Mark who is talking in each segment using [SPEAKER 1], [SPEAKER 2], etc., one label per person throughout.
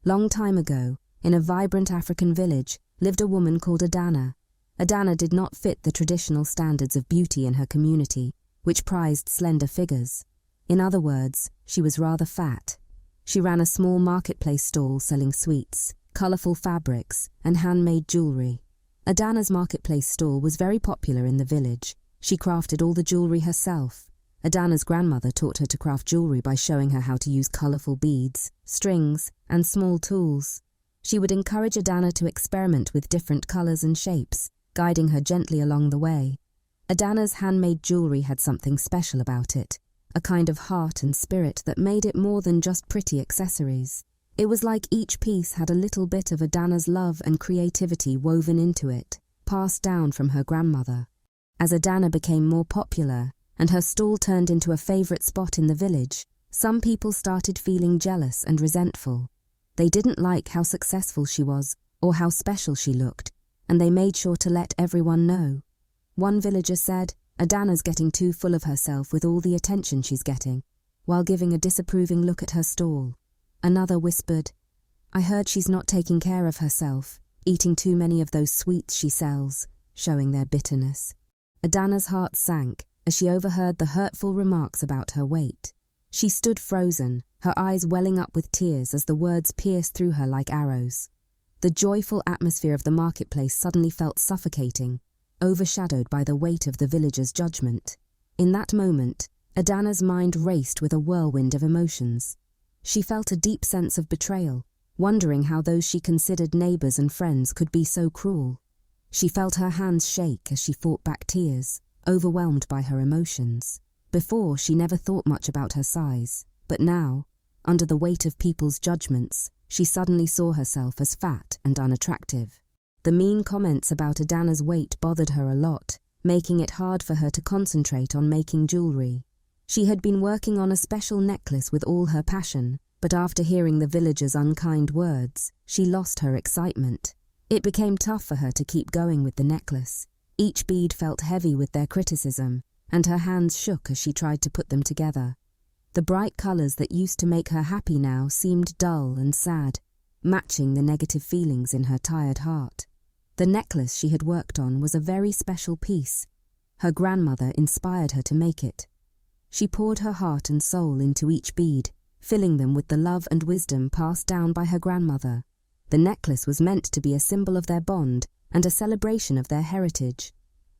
[SPEAKER 1] Long time ago, in a vibrant African village, lived a woman called Adanna. Adanna did not fit the traditional standards of beauty in her community, which prized slender figures. In other words, she was rather fat. She ran a small marketplace stall selling sweets, colourful fabrics, and handmade jewellery. Adanna's marketplace stall was very popular in the village. She crafted all the jewellery herself. Adanna's grandmother taught her to craft jewellery by showing her how to use colourful beads, strings, and small tools. She would encourage Adanna to experiment with different colours and shapes, guiding her gently along the way. Adanna's handmade jewellery had something special about it, a kind of heart and spirit that made it more than just pretty accessories. It was like each piece had a little bit of Adanna's love and creativity woven into it, passed down from her grandmother. As Adanna became more popular, and her stall turned into a favourite spot in the village, some people started feeling jealous and resentful. They didn't like how successful she was, or how special she looked, and they made sure to let everyone know. One villager said, "Adanna's getting too full of herself with all the attention she's getting," while giving a disapproving look at her stall. Another whispered, "I heard she's not taking care of herself, eating too many of those sweets she sells," showing their bitterness. Adanna's heart sank as she overheard the hurtful remarks about her weight. She stood frozen, her eyes welling up with tears as the words pierced through her like arrows. The joyful atmosphere of the marketplace suddenly felt suffocating, overshadowed by the weight of the villagers' judgment. In that moment, Adanna's mind raced with a whirlwind of emotions. She felt a deep sense of betrayal, wondering how those she considered neighbours and friends could be so cruel. She felt her hands shake as she fought back tears, overwhelmed by her emotions. Before, she never thought much about her size, but now, under the weight of people's judgments, she suddenly saw herself as fat and unattractive. The mean comments about Adanna's weight bothered her a lot, making it hard for her to concentrate on making jewellery. She had been working on a special necklace with all her passion, but after hearing the villagers' unkind words, she lost her excitement. It became tough for her to keep going with the necklace. Each bead felt heavy with their criticism, and her hands shook as she tried to put them together. The bright colours that used to make her happy now seemed dull and sad, matching the negative feelings in her tired heart. The necklace she had worked on was a very special piece. Her grandmother inspired her to make it. She poured her heart and soul into each bead, filling them with the love and wisdom passed down by her grandmother. The necklace was meant to be a symbol of their bond and a celebration of their heritage.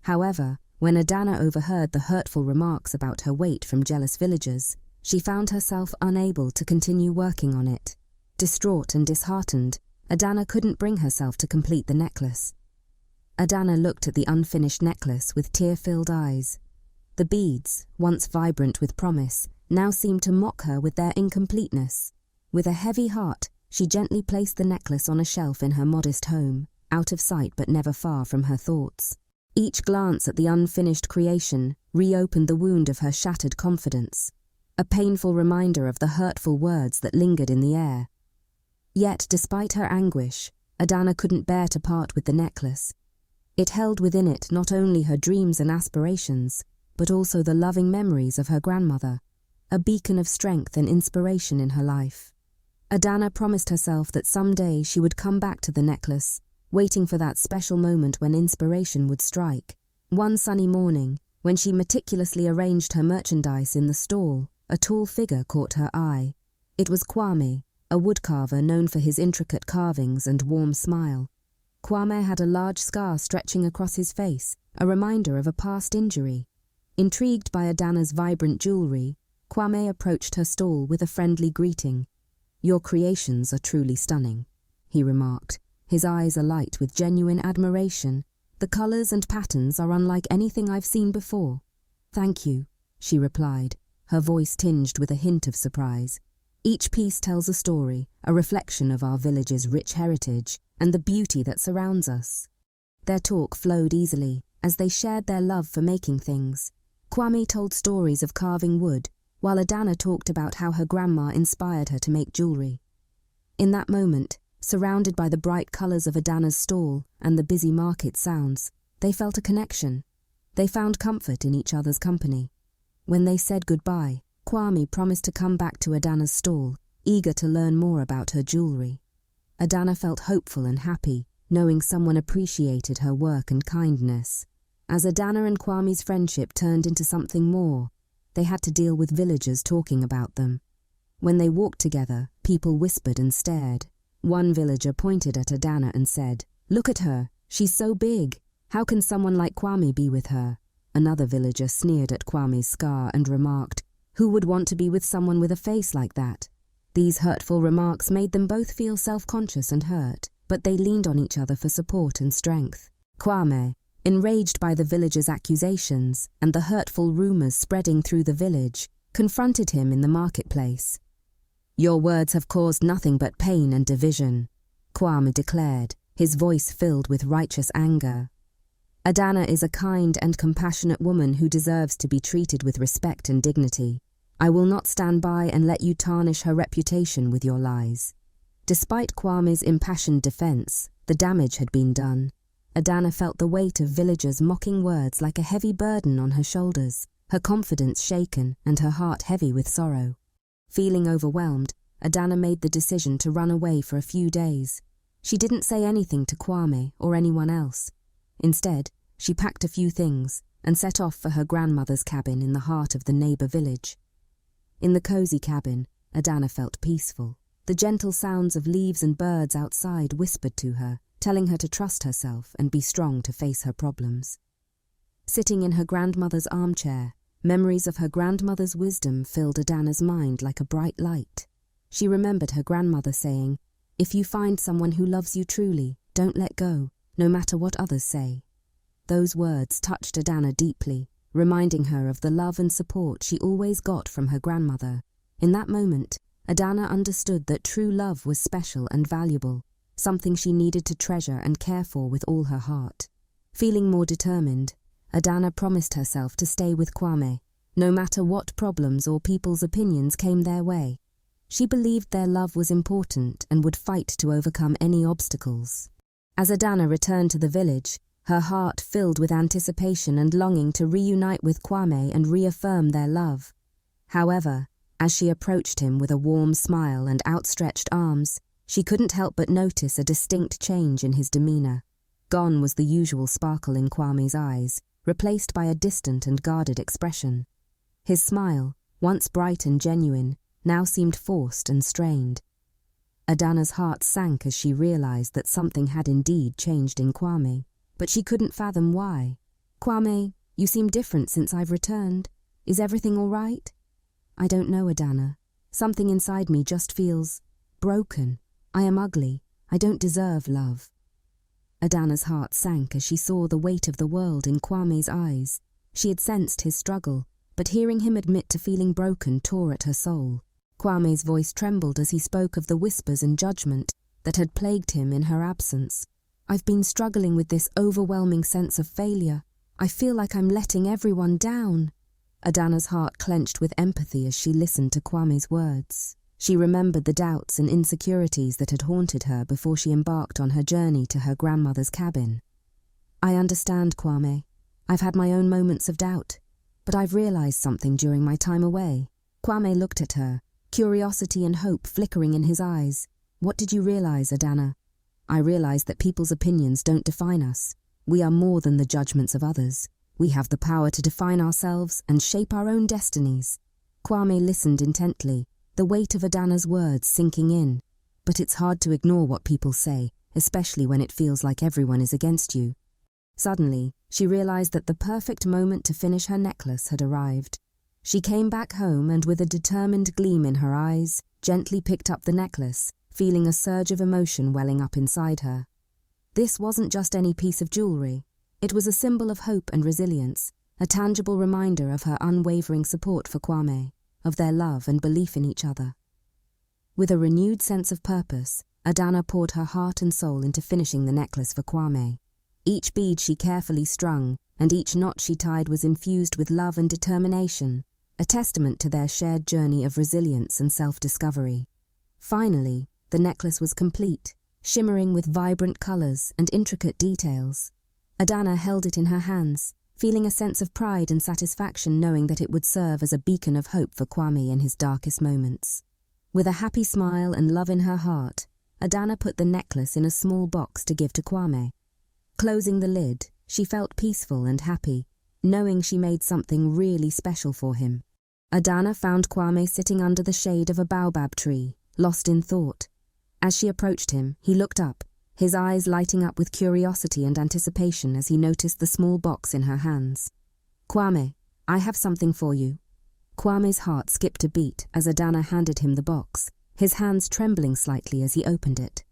[SPEAKER 1] However, when Adanna overheard the hurtful remarks about her weight from jealous villagers, she found herself unable to continue working on it. Distraught and disheartened, Adanna couldn't bring herself to complete the necklace. Adanna looked at the unfinished necklace with tear-filled eyes. The beads, once vibrant with promise, now seemed to mock her with their incompleteness. With a heavy heart, she gently placed the necklace on a shelf in her modest home, out of sight but never far from her thoughts. Each glance at the unfinished creation reopened the wound of her shattered confidence, a painful reminder of the hurtful words that lingered in the air. Yet, despite her anguish, Adanna couldn't bear to part with the necklace. It held within it not only her dreams and aspirations, but also the loving memories of her grandmother, a beacon of strength and inspiration in her life. Adanna promised herself that someday she would come back to the necklace, waiting for that special moment when inspiration would strike. One sunny morning, when she meticulously arranged her merchandise in the stall, a tall figure caught her eye. It was Quami, a woodcarver known for his intricate carvings and warm smile. Quami had a large scar stretching across his face, a reminder of a past injury. Intrigued by Adanna's vibrant jewellery, Quami approached her stall with a friendly greeting. "Your creations are truly stunning," he remarked, his eyes alight with genuine admiration. "The colours and patterns are unlike anything I've seen before." "Thank you," she replied, her voice tinged with a hint of surprise. "Each piece tells a story, a reflection of our village's rich heritage and the beauty that surrounds us." Their talk flowed easily as they shared their love for making things. Quami told stories of carving wood, while Adanna talked about how her grandma inspired her to make jewellery. In that moment, surrounded by the bright colours of Adanna's stall and the busy market sounds, they felt a connection. They found comfort in each other's company. When they said goodbye, Quami promised to come back to Adanna's stall, eager to learn more about her jewellery. Adanna felt hopeful and happy, knowing someone appreciated her work and kindness. As Adanna and Quami's friendship turned into something more, they had to deal with villagers talking about them. When they walked together, people whispered and stared. One villager pointed at Adanna and said, "Look at her, she's so big. How can someone like Quami be with her?" Another villager sneered at Quami's scar and remarked, "Who would want to be with someone with a face like that?" These hurtful remarks made them both feel self-conscious and hurt, but they leaned on each other for support and strength. Quami, enraged by the villagers' accusations and the hurtful rumors spreading through the village, confronted him in the marketplace. "Your words have caused nothing but pain and division," Quami declared, his voice filled with righteous anger. "Adanna is a kind and compassionate woman who deserves to be treated with respect and dignity. I will not stand by and let you tarnish her reputation with your lies." Despite Quami's impassioned defense, the damage had been done. Adanna felt the weight of villagers' mocking words like a heavy burden on her shoulders, her confidence shaken and her heart heavy with sorrow. Feeling overwhelmed, Adanna made the decision to run away for a few days. She didn't say anything to Quami or anyone else. Instead, she packed a few things and set off for her grandmother's cabin in the heart of the neighbor village. In the cozy cabin, Adanna felt peaceful. The gentle sounds of leaves and birds outside whispered to her, telling her to trust herself and be strong to face her problems. Sitting in her grandmother's armchair, memories of her grandmother's wisdom filled Adanna's mind like a bright light. She remembered her grandmother saying, "If you find someone who loves you truly, don't let go, no matter what others say." Those words touched Adanna deeply, reminding her of the love and support she always got from her grandmother. In that moment, Adanna understood that true love was special and valuable, something she needed to treasure and care for with all her heart. Feeling more determined, Adanna promised herself to stay with Quami, no matter what problems or people's opinions came their way. She believed their love was important and would fight to overcome any obstacles. As Adanna returned to the village, her heart filled with anticipation and longing to reunite with Quami and reaffirm their love. However, as she approached him with a warm smile and outstretched arms, she couldn't help but notice a distinct change in his demeanor. Gone was the usual sparkle in Quami's eyes, replaced by a distant and guarded expression. His smile, once bright and genuine, now seemed forced and strained. Adanna's heart sank as she realized that something had indeed changed in Quami, but she couldn't fathom why. "Quami, you seem different since I've returned. Is everything all right?" "I don't know, Adanna. Something inside me just feels broken. I am ugly. I don't deserve love." Adanna's heart sank as she saw the weight of the world in Quami's eyes. She had sensed his struggle, but hearing him admit to feeling broken tore at her soul. Quami's voice trembled as he spoke of the whispers and judgment that had plagued him in her absence. "I've been struggling with this overwhelming sense of failure. I feel like I'm letting everyone down." Adanna's heart clenched with empathy as she listened to Quami's words. She remembered the doubts and insecurities that had haunted her before she embarked on her journey to her grandmother's cabin. "I understand, Quami. I've had my own moments of doubt, but I've realized something during my time away." Quami looked at her, curiosity and hope flickering in his eyes. "What did you realize, Adanna?" "I realized that people's opinions don't define us. We are more than the judgments of others. We have the power to define ourselves and shape our own destinies." Quami listened intently, the weight of Adanna's words sinking in. "But it's hard to ignore what people say, especially when it feels like everyone is against you." Suddenly, she realized that the perfect moment to finish her necklace had arrived. She came back home and with a determined gleam in her eyes, gently picked up the necklace, feeling a surge of emotion welling up inside her. This wasn't just any piece of jewelry. It was a symbol of hope and resilience, a tangible reminder of her unwavering support for Quami, of their love and belief in each other. With a renewed sense of purpose, Adanna poured her heart and soul into finishing the necklace for Quami. Each bead she carefully strung, and each knot she tied was infused with love and determination, a testament to their shared journey of resilience and self-discovery. Finally, the necklace was complete, shimmering with vibrant colors and intricate details. Adanna held it in her hands, feeling a sense of pride and satisfaction knowing that it would serve as a beacon of hope for Quami in his darkest moments. With a happy smile and love in her heart, Adanna put the necklace in a small box to give to Quami. Closing the lid, she felt peaceful and happy, knowing she made something really special for him. Adanna found Quami sitting under the shade of a baobab tree, lost in thought. As she approached him, he looked up, his eyes lighting up with curiosity and anticipation as he noticed the small box in her hands. "Quami, I have something for you." Kwami's heart skipped a beat as Adanna handed him the box, his hands trembling slightly as he opened it.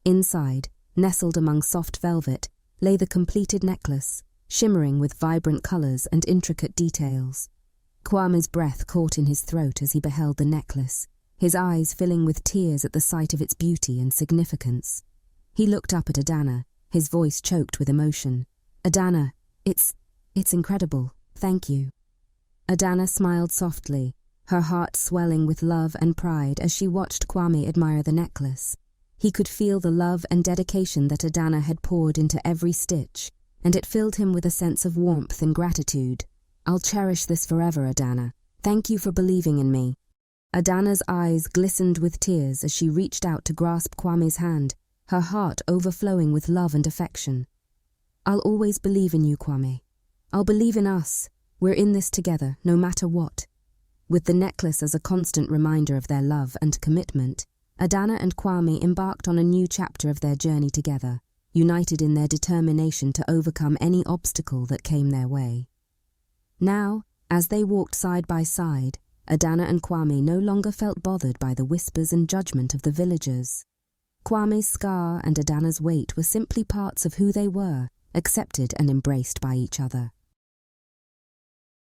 [SPEAKER 1] Inside, nestled among soft velvet, lay the completed necklace, shimmering with vibrant colours and intricate details. Kwami's breath caught in his throat as he beheld the necklace, his eyes filling with tears at the sight of its beauty and significance. He looked up at Adanna, his voice choked with emotion. "Adanna, it's incredible, thank you." Adanna smiled softly, her heart swelling with love and pride as she watched Quami admire the necklace. He could feel the love and dedication that Adanna had poured into every stitch, and it filled him with a sense of warmth and gratitude. "I'll cherish this forever, Adanna. Thank you for believing in me." Adanna's eyes glistened with tears as she reached out to grasp Kwami's hand, her heart overflowing with love and affection. "I'll always believe in you, Quami. I'll believe in us. We're in this together, no matter what." With the necklace as a constant reminder of their love and commitment, Adanna and Quami embarked on a new chapter of their journey together, united in their determination to overcome any obstacle that came their way. Now, as they walked side by side, Adanna and Quami no longer felt bothered by the whispers and judgment of the villagers. Kwami's scar and Adanna's weight were simply parts of who they were, accepted and embraced by each other.